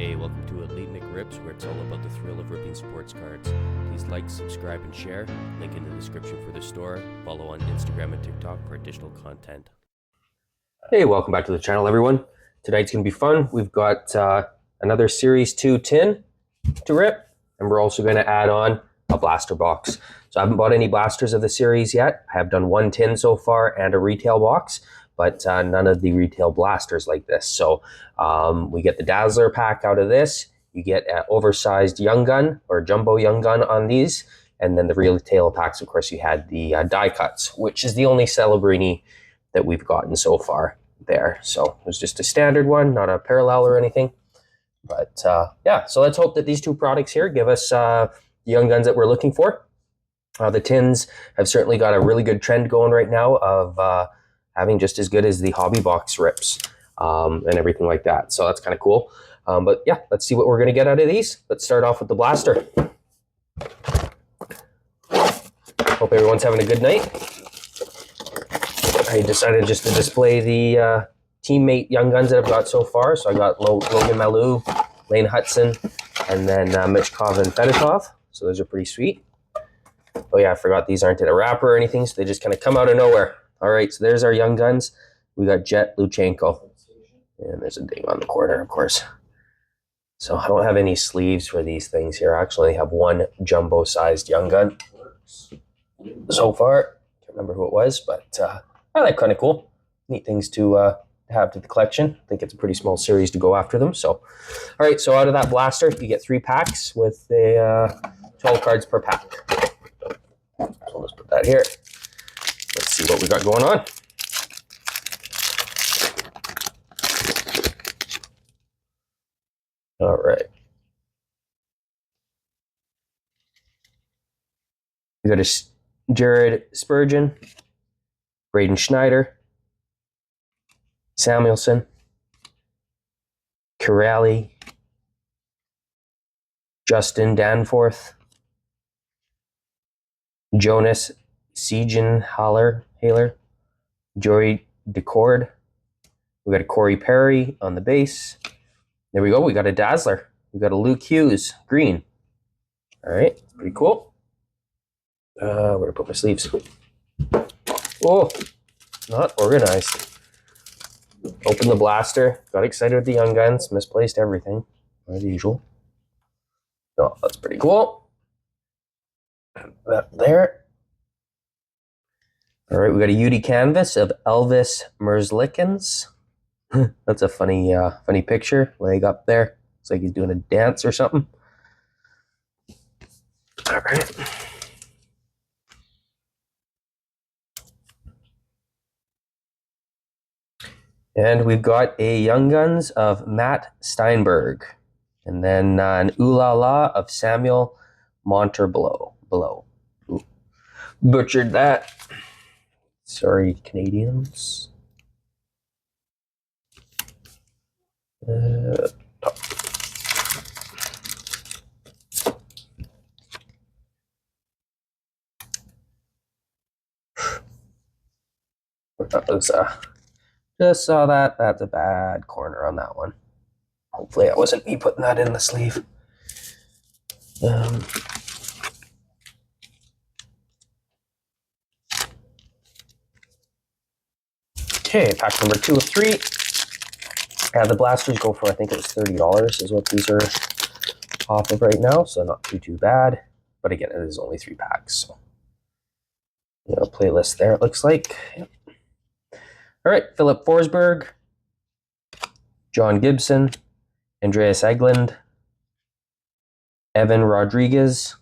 Hey, welcome to Elite McRips, where it's all about the thrill of ripping sports cards. Please like, subscribe, and share. Link in the description for the store. Follow on Instagram and TikTok for additional content. Hey, welcome back to the channel, everyone. Tonight's going to be fun. We've got another Series 2 tin to rip, and we're also going to add on a blaster box. So I haven't bought any blasters of the series yet. I have done one tin so far and a retail box, but none of the retail blasters like this. So we get the Dazzler pack out of this. You get an oversized Young Gun or Jumbo Young Gun on these. And then the retail packs, of course, you had the die cuts, which is the only Celebrini that we've gotten so far there. So it was just a standard one, not a parallel or anything. But yeah, so let's hope that these two products here give us the Young Guns that we're looking for. The tins have certainly got a really good trend going right now of having just as good as the hobby box rips and everything like that. So that's kind of cool. But yeah, let's see what we're going to get out of these. Let's start off with the blaster. Hope everyone's having a good night. I decided just to display the teammate Young Guns that I've got so far. So I got Logan Malou, Lane Hudson, and then Michkov and Fedotov. So those are pretty sweet. Oh yeah, I forgot these aren't in a wrapper or anything, so they just kind of come out of nowhere. All right, so there's our Young Guns. We got Jet Luchenko. And there's a ding on the corner, of course. So I don't have any sleeves for these things here. I actually have one jumbo-sized Young Gun so far. Can't remember who it was, but I like kind of cool. Neat things to have to the collection. I think it's a pretty small series to go after them. So, all right, so out of that blaster, you get 3 packs with a 12 cards per pack. So let's put that here. Let's see what we got going on. All right. We got a Jared Spurgeon, Braden Schneider, Samuelson, Corrali, Justin Danforth, Jonas Siegenhaler, Joey Decord. We got a Corey Perry on the base. There we go. We got a Dazzler. We got a Luke Hughes, green. All right, pretty cool. Where to put my sleeves? Oh, not organized. Open the blaster. Got excited with the Young Guns. Misplaced everything, as usual. Oh, that's pretty cool. That there. All right, we got a UD canvas of Elvis Merzlikins. That's a funny picture. Leg up there. Looks like he's doing a dance or something. All right. And we've got a Young Guns of Matt Steinberg. And then an Ooh La La of Samuel Monterblow. Ooh. Butchered that. Sorry, Canadians. That was just saw that. That's a bad corner on that one. Hopefully it wasn't me putting that in the sleeve. Okay, pack number 2 of 3. The blasters go for, I think it was $30 is what these are off of right now, so not too bad. But again, it is only 3 packs. So, you know, playlist there, it looks like. Yep. All right, Philip Forsberg, John Gibson, Andreas Eglund, Evan Rodriguez,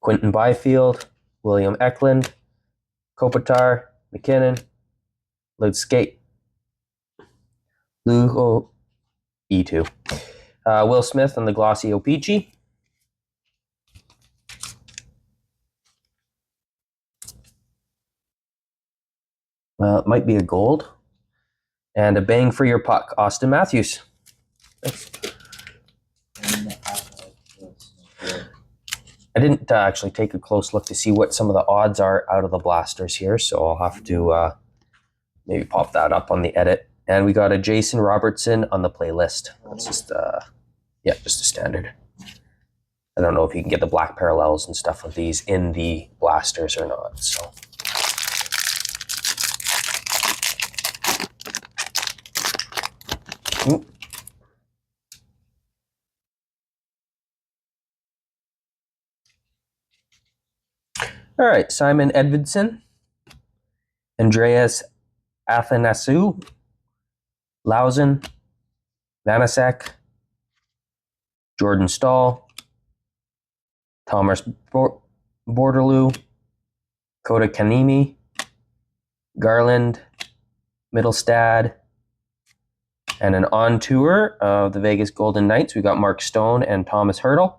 Quentin Byfield, William Eklund, Kopitar, McKinnon, Ludskate, Lugo, E2. Will Smith on the glossy O-Pee-Chee. Well, it might be a gold. And a bang for your puck, Austin Matthews. I didn't actually take a close look to see what some of the odds are out of the blasters here, so I'll have to maybe pop that up on the edit And we got a Jason Robertson on the playlist. That's just, just a standard. I don't know if you can get the black parallels and stuff of these in the blasters or not. So. All right, Simon Edvidson, Andreas Athanasiou, Lausen, Vanasek, Jordan Stahl, Thomas Borderloo, Kota Kanemi, Garland, Mittelstad, and an on tour of the Vegas Golden Knights. We got Mark Stone and Thomas Hertl.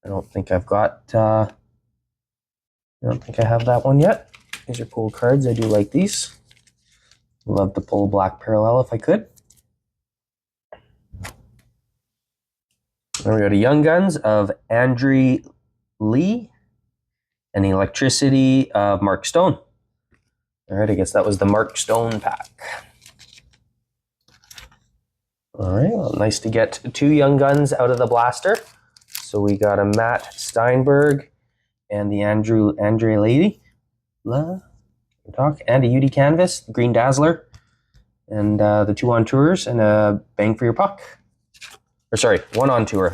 I don't think I've got. I don't think I have that one yet. These are cool cards. I do like these. Love to pull a black parallel if I could. Then we go to Young Guns of Andre Lee and the Electricity of Mark Stone. All right, I guess that was the Mark Stone pack. All right, well, nice to get 2 Young Guns out of the blaster. So we got a Matt Steinberg and the Andre Lady. And a UD Canvas, Green Dazzler, and the 2 on tours, and a Bang for Your Puck. Or sorry, 1 on tour,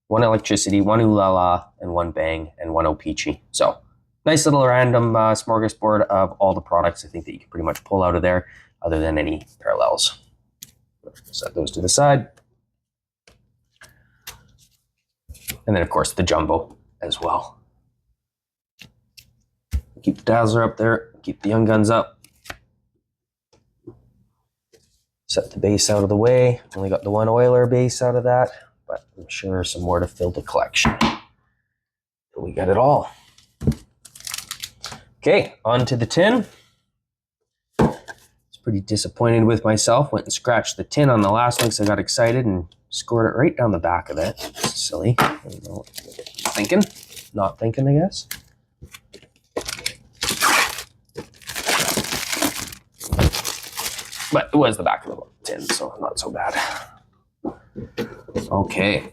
1 Electricity, 1 Ooh La La, and 1 Bang, and 1 O-Peachy. So, nice little random smorgasbord of all the products I think that you can pretty much pull out of there, other than any parallels. Set those to the side. And then, of course, the Jumbo as well. Keep the Dazzler up there, keep the Young Guns up. Set the base out of the way. Only got the 1 Oiler base out of that, but I'm sure some more to fill the collection. So we got it all. Okay, on to the tin. I was pretty disappointed with myself. Went and scratched the tin on the last one because I got excited and scored it right down the back of it. Silly. I don't know what I'm thinking. Not thinking, I guess. But it was the back of the tin, so not so bad. Okay.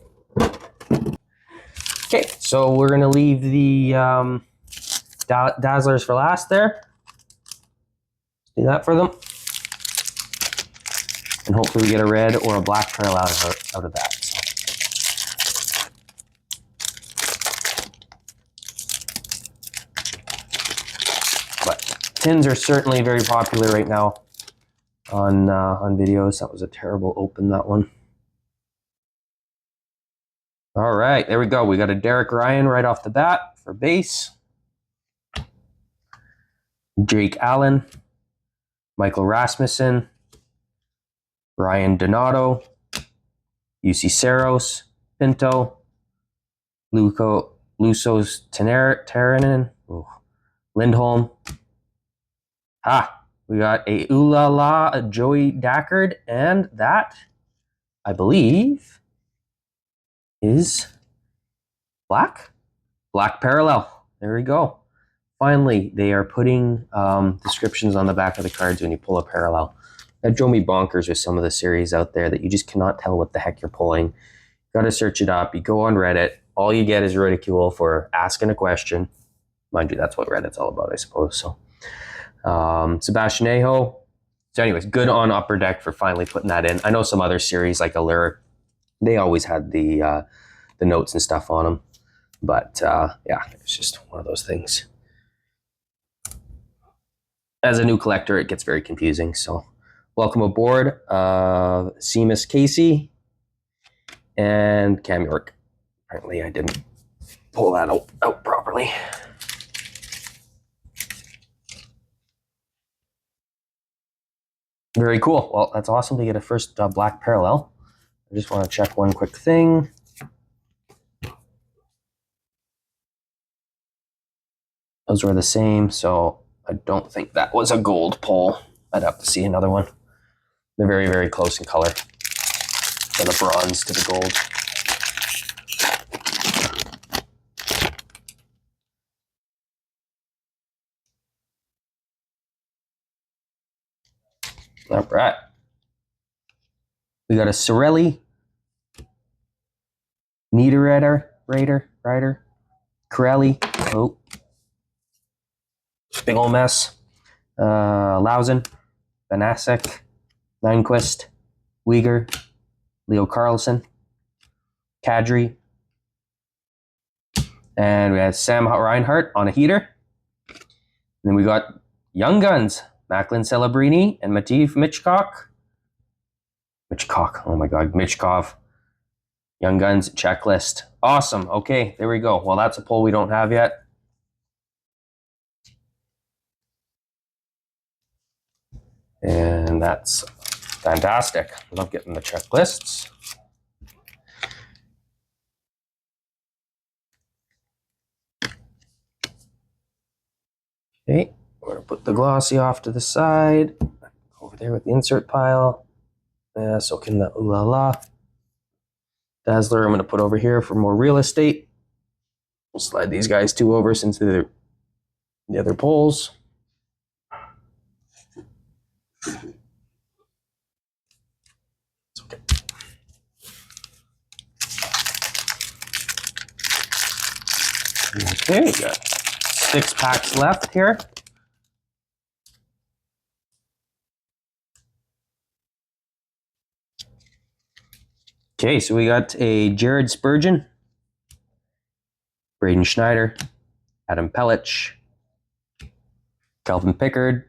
Okay, so we're going to leave the Dazzlers for last there. Do that for them. And hopefully we get a red or a black parallel out of that. But tins are certainly very popular right now on videos. That was a terrible open, that one. All right, there we go. We got a Derek Ryan right off the bat for base. Jake Allen, Michael Rasmussen, Ryan Donato, UC Saros, Pinto, Lusos Taranen, Lindholm. We got a Ooh La La, a Joey Dackard, and that, I believe, is black parallel. There we go. Finally, they are putting descriptions on the back of the cards when you pull a parallel. That drove me bonkers with some of the series out there that you just cannot tell what the heck you're pulling. You got to search it up. You go on Reddit. All you get is ridicule for asking a question. Mind you, that's what Reddit's all about, I suppose. So, Sebastian Aho. So anyways, good on Upper Deck for finally putting that in. I know some other series like Allure, they always had the notes and stuff on them. But yeah, it's just one of those things. As a new collector, it gets very confusing. So welcome aboard, Seamus Casey and Cam York. Apparently I didn't pull that out properly. Very cool. Well, that's awesome to get a first black parallel. I just want to check one quick thing. Those were the same, so I don't think that was a gold pull. I'd have to see another one. They're very, very close in color. From the bronze to the gold. All right. We got a Sorelli, Niederreiter, Ryder, Corelli. Oh, big ol' mess. Lausen, Vanasek, Nyquist, Uyghur, Leo Carlson, Kadri, and we have Sam Reinhart on a heater. And then we got Young Guns, Macklin Celebrini and Mativ Michkov. Oh my God, Michkov. Young Guns checklist. Awesome. Okay, there we go. Well, that's a poll we don't have yet. And that's fantastic. Love getting the checklists. Okay, we're going to put the glossy off to the side. Over there with the insert pile. So can the Ooh La La. Dazzler I'm going to put over here for more real estate. We'll slide these guys two over since they're the other poles. It's okay. Okay, we got 6 packs left here. Okay, so we got a Jared Spurgeon, Braden Schneider, Adam Pellich, Calvin Pickard.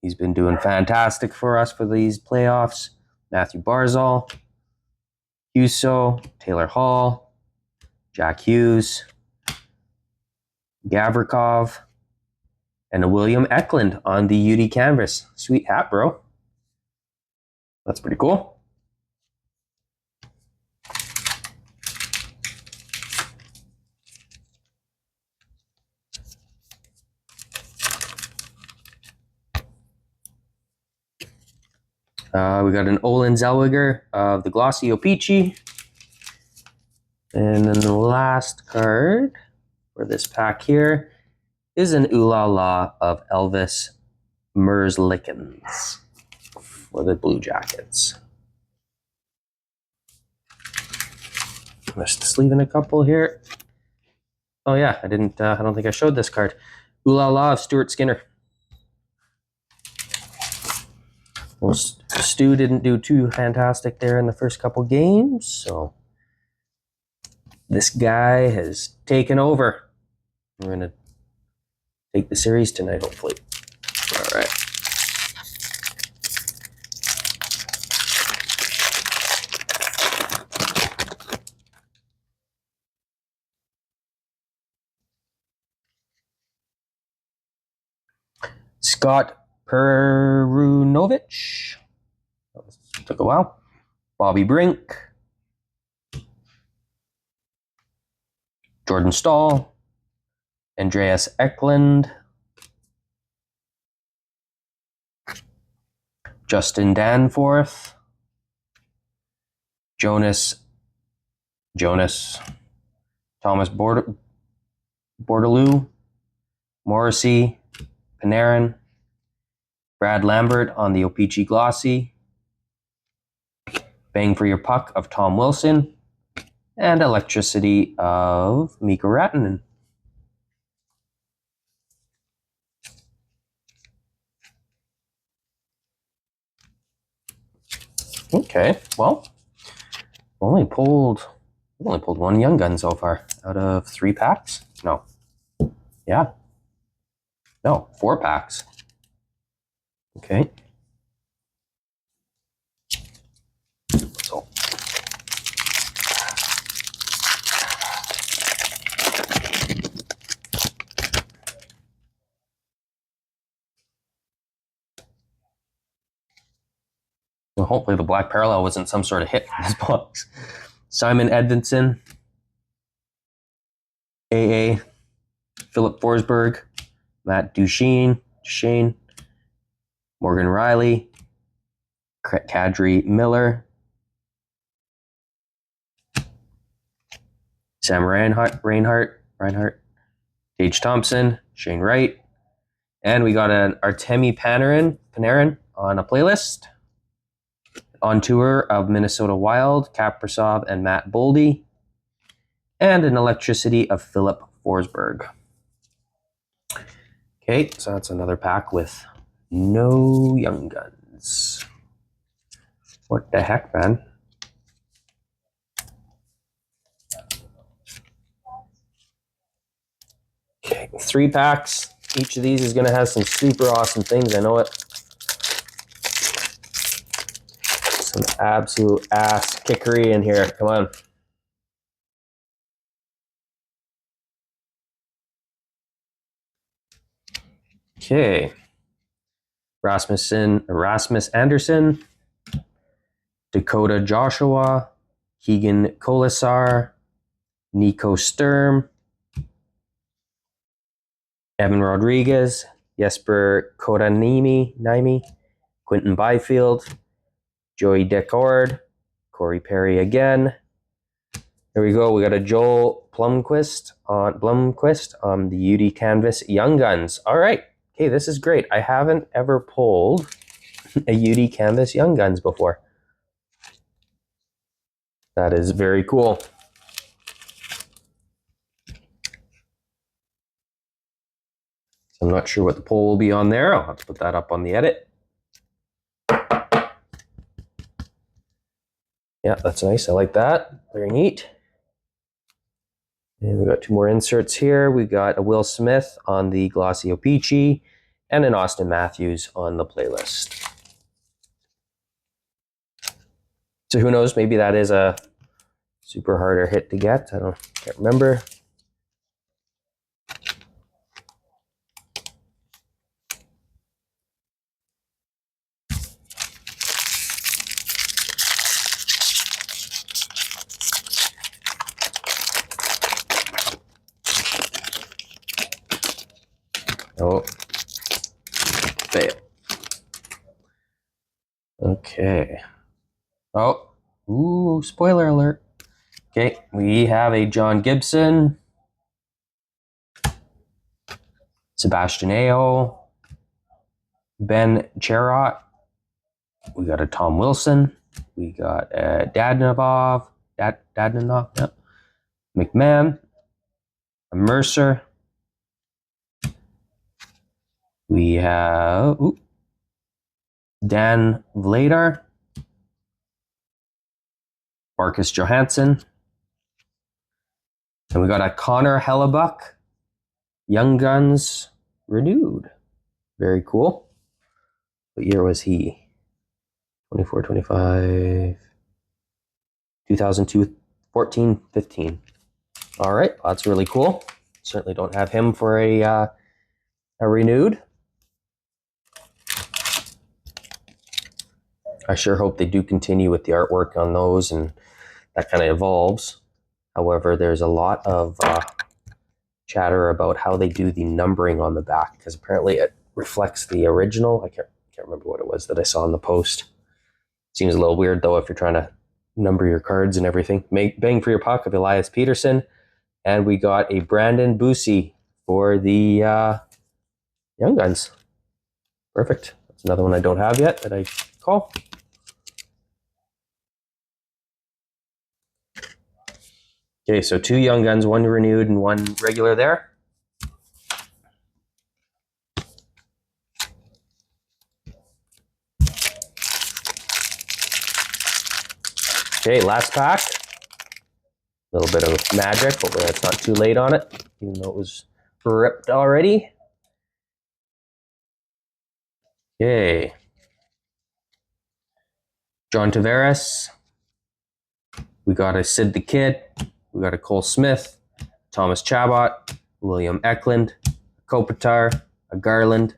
He's been doing fantastic for us for these playoffs. Matthew Barzal, Huso, Taylor Hall, Jack Hughes, Gavrikov, and a William Eklund on the UD canvas. Sweet hat, bro. That's pretty cool. We got an Olin Zellweger of the Glossy Opeachy. And then the last card for this pack here is an Ooh La La of Elvis Merzlikins for the Blue Jackets. Just sleeving a couple here. Oh yeah, I don't think I showed this card. Ooh La La of Stuart Skinner. Well, Stu didn't do too fantastic there in the first couple games, so this guy has taken over. We're going to take the series tonight, hopefully. All right. Scott Perunovich. Took a while. Bobby Brink. Jordan Stahl. Andreas Eklund. Justin Danforth. Jonas. Thomas Bordelou. Morrissey. Panarin. Brad Lambert on the Opeachy Glossy. Bang for Your Puck of Tom Wilson. And Electricity of Mikko Rantanen. Okay, well, only pulled one Young Gun so far out of 3 packs. No, 4 packs. Okay. So. Well, hopefully the black parallel wasn't some sort of hit in this box. Simon Edvinsson, AA, Philip Forsberg, Matt Duchene, Morgan Riley, Kadri Miller, Sam Reinhart, Tage Thompson, Shane Wright, and we got an Artemi Panarin on a playlist. On tour of Minnesota Wild, Kaprizov and Matt Boldy. And an electricity of Philip Forsberg. Okay, so that's another pack with no Young Guns. What the heck, man? Okay, 3 packs. Each of these is going to have some super awesome things. I know it. Some absolute ass kickery in here. Come on. Okay. Rasmus Anderson, Dakota Joshua, Keegan Colasar, Nico Sturm, Evan Rodriguez, Jesper Kotkaniemi, Quentin Byfield, Joey Decord, Corey Perry again. There we go. We got a Joel Blomqvist on the UD Canvas Young Guns. All right. Okay, this is great. I haven't ever pulled a UD Canvas Young Guns before. That is very cool. I'm not sure what the poll will be on there. I'll have to put that up on the edit. Yeah, that's nice. I like that. Very neat. And we got 2 more inserts here. We got a Will Smith on the Glossy Peachy and an Austin Matthews on the playlist. So who knows? Maybe that is a super harder hit to get. Can't remember. Oh, fail. Okay. Oh, ooh, spoiler alert. Okay, we have a John Gibson, Sebastian Aho, Ben Cherot. We got a Tom Wilson. We got Dadonov, yeah. McMahon, a Mercer. We have Dan Vladar, Marcus Johansson, and we got a Connor Hellebuck, Young Guns renewed. Very cool. What year was he? 24, 25, 2002, 14, 15. All right, that's really cool. Certainly don't have him for a renewed. I sure hope they do continue with the artwork on those and that kind of evolves. However, there's a lot of chatter about how they do the numbering on the back because apparently it reflects the original. I can't remember what it was that I saw in the post. Seems a little weird though if you're trying to number your cards and everything. Bang for your puck of Elias Peterson. And we got a Brandon Bussi for the Young Guns. Perfect. That's another one I don't have yet that I call. Okay, so 2 Young Guns, 1 renewed and 1 regular there. Okay, last pack. A little bit of magic. Hopefully that's not too late on it, even though it was ripped already. Okay. John Tavares. We got a Sid the Kid. We got a Cole Smith, Thomas Chabot, William Eklund, a Kopitar, a Garland,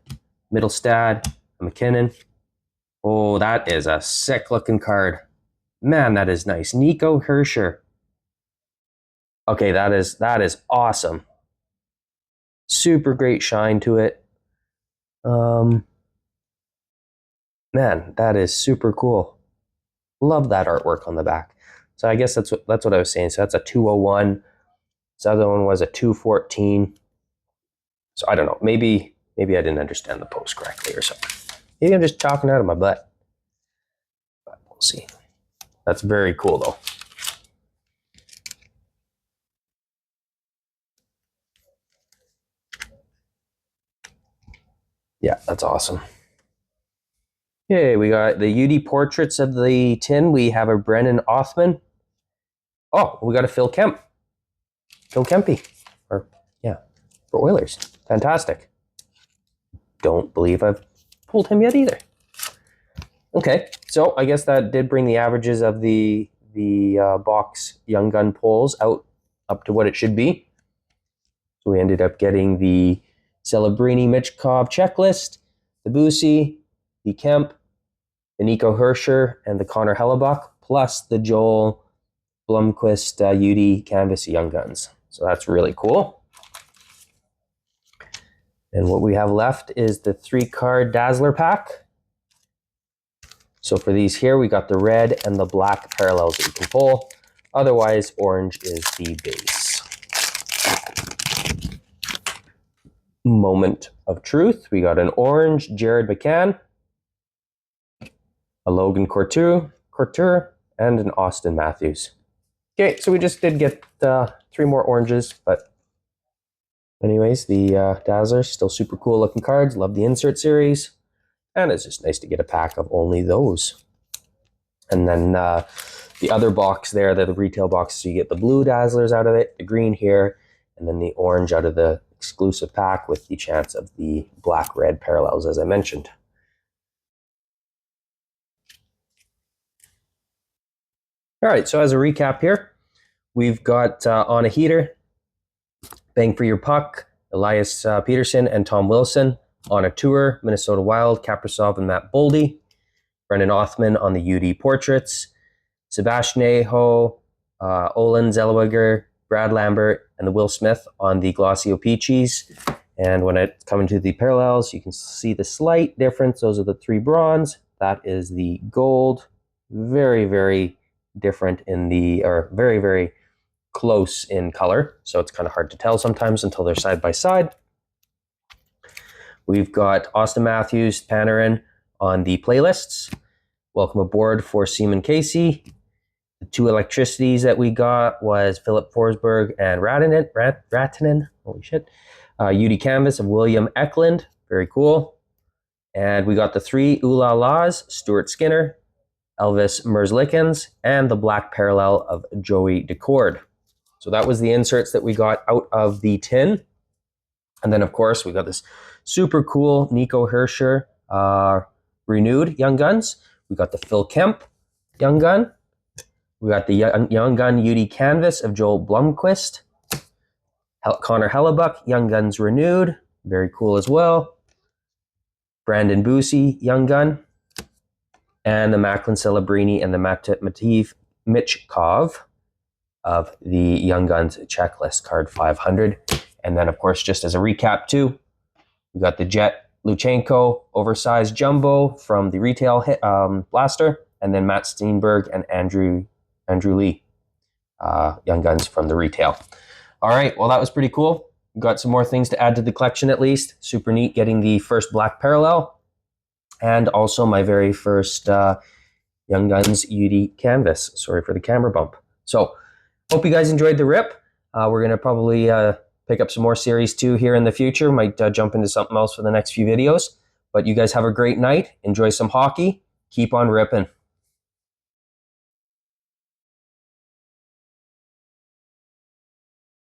Middlestad, a McKinnon. Oh, that is a sick looking card. Man, that is nice. Nico Herscher. Okay, that is awesome. Super great shine to it. Man, that is super cool. Love that artwork on the back. So I guess that's what I was saying. So that's a 201. This other one was a 214. So I don't know. Maybe I didn't understand the post correctly or something. Maybe I'm just talking out of my butt. But we'll see. That's very cool, though. Yeah, that's awesome. Okay, we got the UD portraits of the tin. We have a Brennan Othman. Oh, we got a Phil Kemp. Phil Kempy. Or, yeah, for Oilers. Fantastic. Don't believe I've pulled him yet either. Okay, so I guess that did bring the averages of the box Young Gun pulls up to what it should be. So we ended up getting the Celebrini Michkov checklist, the Busey, the Kemp, the Nico Herscher, and the Connor Hellebuck, plus the Joel Blomqvist UD Canvas Young Guns. So that's really cool. And what we have left is the 3-card Dazzler pack. So for these here, we got the red and the black parallels that you can pull. Otherwise, orange is the base. Moment of truth. We got an orange Jared McCann, a Logan Couture, and an Austin Matthews. Okay, so we just did get 3 more oranges, but anyways, the Dazzler's still super cool looking cards. Love the insert series. And it's just nice to get a pack of only those. And then the other box there, the retail box, so you get the blue Dazzlers out of it, the green here, and then the orange out of the exclusive pack with the chance of the black-red parallels, as I mentioned. All right, so as a recap here, we've got on a heater, Bang for Your Puck, Elias Peterson and Tom Wilson. On a tour, Minnesota Wild, Kaprizov and Matt Boldy. Brendan Othman on the UD portraits. Sebastian Aho, Olin Zellweger, Brad Lambert, and the Will Smith on the Glossy Peaches. And when it comes to the parallels, you can see the slight difference. Those are the 3 bronze. That is the gold. Very, very different or very, very close in color. So it's kind of hard to tell sometimes until they're side by side. We've got Austin Matthews, Panarin on the playlists. Welcome aboard for Seaman Casey. The 2 electricities that we got was Philip Forsberg and Ratinen. Holy shit. UD Canvas of William Eklund. Very cool. And we got the 3 Oola Laws, Stuart Skinner, Elvis Merzlikins, and the black parallel of Joey Decord. So that was the inserts that we got out of the tin. And then, of course, we got this super cool Nico Herscher renewed Young Guns. We got the Phil Kemp Young Gun. We got the Young Gun UD Canvas of Joel Blomqvist. Connor Hellebuck Young Guns renewed. Very cool as well. Brandon Busey Young Gun. And the Macklin Celebrini and the Mativ Michkov of the Young Guns checklist, card 500. And then, of course, just as a recap too, we got the Jet Luchenko oversized jumbo from the retail blaster, and then Matt Steenberg and Andrew Lee Young Guns from the retail. All right, well, that was pretty cool. We got some more things to add to the collection at least. Super neat getting the first black parallel, and also my very first Young Guns UD canvas. Sorry for the camera bump. So, hope you guys enjoyed the rip. We're going to probably pick up some more Series 2 here in the future. Might jump into something else for the next few videos. But you guys have a great night. Enjoy some hockey. Keep on ripping.